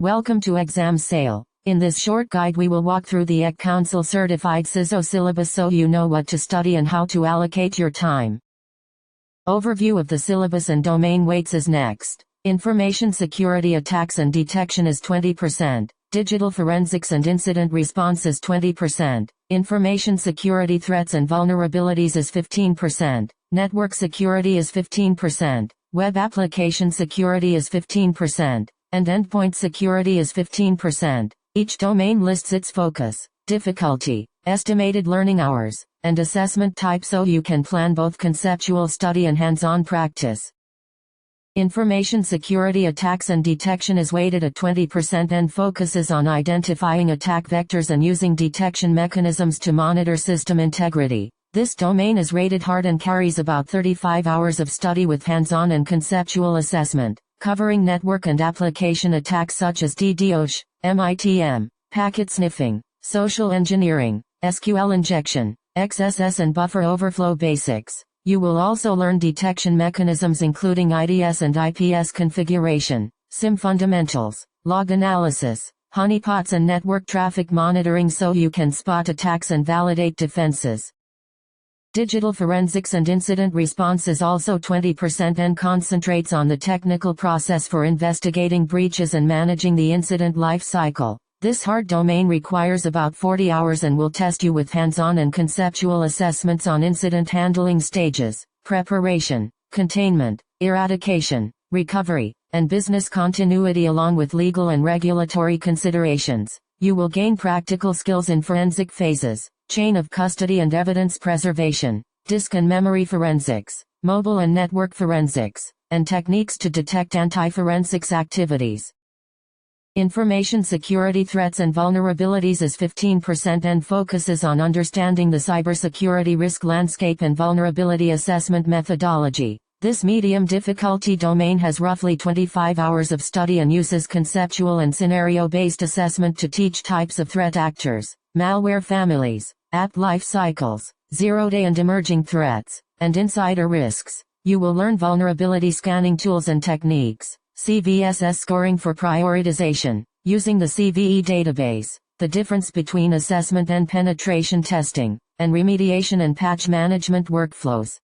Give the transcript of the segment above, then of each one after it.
Welcome to Exam Sale. In this short guide we will walk through the ECCouncil certified CISO syllabus so you know what to study and how to allocate your time. Overview of the syllabus and domain weights is next. Information security attacks and detection is 20%. Digital forensics and incident response is 20%. Information security threats and vulnerabilities is 15%. Network security is 15%. Web application security is 15%. And endpoint security is 15%. Each domain lists its focus, difficulty, estimated learning hours, and assessment type so you can plan both conceptual study and hands-on practice. Information security attacks and detection is weighted at 20% and focuses on identifying attack vectors and using detection mechanisms to monitor system integrity. This domain is rated hard and carries about 35 hours of study with hands-on and conceptual assessment, covering network and application attacks such as DDoS, MITM, packet sniffing, social engineering, SQL injection, XSS and buffer overflow basics. You will also learn detection mechanisms including IDS and IPS configuration, SIM fundamentals, log analysis, honeypots and network traffic monitoring so you can spot attacks and validate defenses. Digital forensics and incident response is also 20% and concentrates on the technical process for investigating breaches and managing the incident life cycle. This hard domain requires about 40 hours and will test you with hands-on and conceptual assessments on incident handling stages, preparation, containment, eradication, recovery, and business continuity along with legal and regulatory considerations. You will gain practical skills in forensic phases, chain of custody and evidence preservation, disk and memory forensics, mobile and network forensics, and techniques to detect anti-forensics activities. Information security threats and vulnerabilities is 15% and focuses on understanding the cybersecurity risk landscape and vulnerability assessment methodology. This medium difficulty domain has roughly 25 hours of study and uses conceptual and scenario-based assessment to teach types of threat actors, malware families, app life cycles, zero-day and emerging threats, and insider risks. You will learn vulnerability scanning tools and techniques, CVSS scoring for prioritization, using the CVE database, the difference between assessment and penetration testing, and remediation and patch management workflows.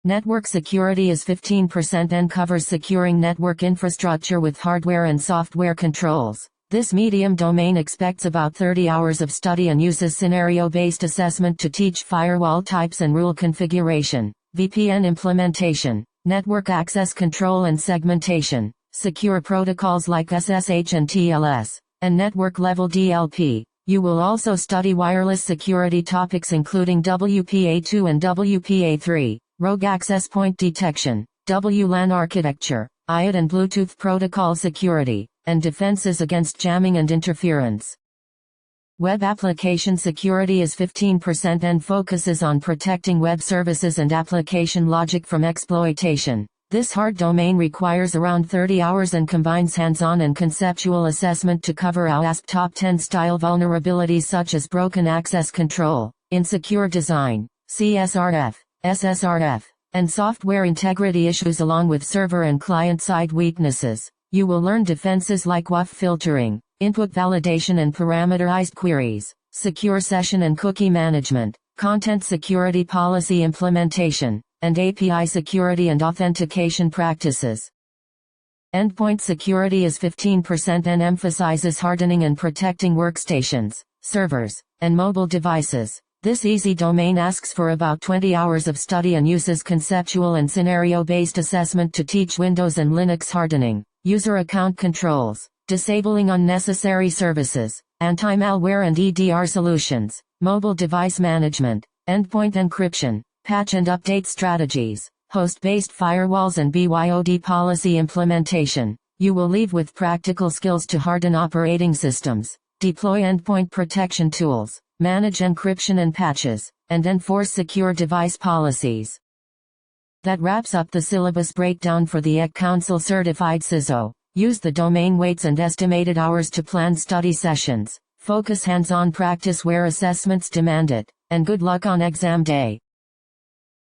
Network security is 15% and covers securing network infrastructure with hardware and software controls. This medium domain expects about 30 hours of study and uses scenario-based assessment to teach firewall types and rule configuration, VPN implementation, network access control and segmentation, secure protocols like SSH and TLS, and network-level DLP. You will also study wireless security topics including WPA2 and WPA3, rogue access point detection, WLAN architecture, IoT and Bluetooth protocol security, and defenses against jamming and interference. Web application security is 15% and focuses on protecting web services and application logic from exploitation. This hard domain requires around 30 hours and combines hands-on and conceptual assessment to cover OWASP Top 10 style vulnerabilities such as broken access control, insecure design, CSRF, SSRF, and software integrity issues along with server and client-side weaknesses. You will learn defenses like WAF filtering, input validation and parameterized queries, secure session and cookie management, content security policy implementation, and API security and authentication practices. Endpoint security is 15% and emphasizes hardening and protecting workstations, servers, and mobile devices. This easy domain asks for about 20 hours of study and uses conceptual and scenario-based assessment to teach Windows and Linux hardening, user account controls, disabling unnecessary services, anti-malware and EDR solutions, mobile device management, endpoint encryption, patch and update strategies, host-based firewalls and BYOD policy implementation. You will leave with practical skills to harden operating systems, deploy endpoint protection tools, manage encryption and patches, and enforce secure device policies. That wraps up the syllabus breakdown for the ECCouncil certified CISO. Use the domain weights and estimated hours to plan study sessions. Focus hands-on practice where assessments demand it, and good luck on exam day.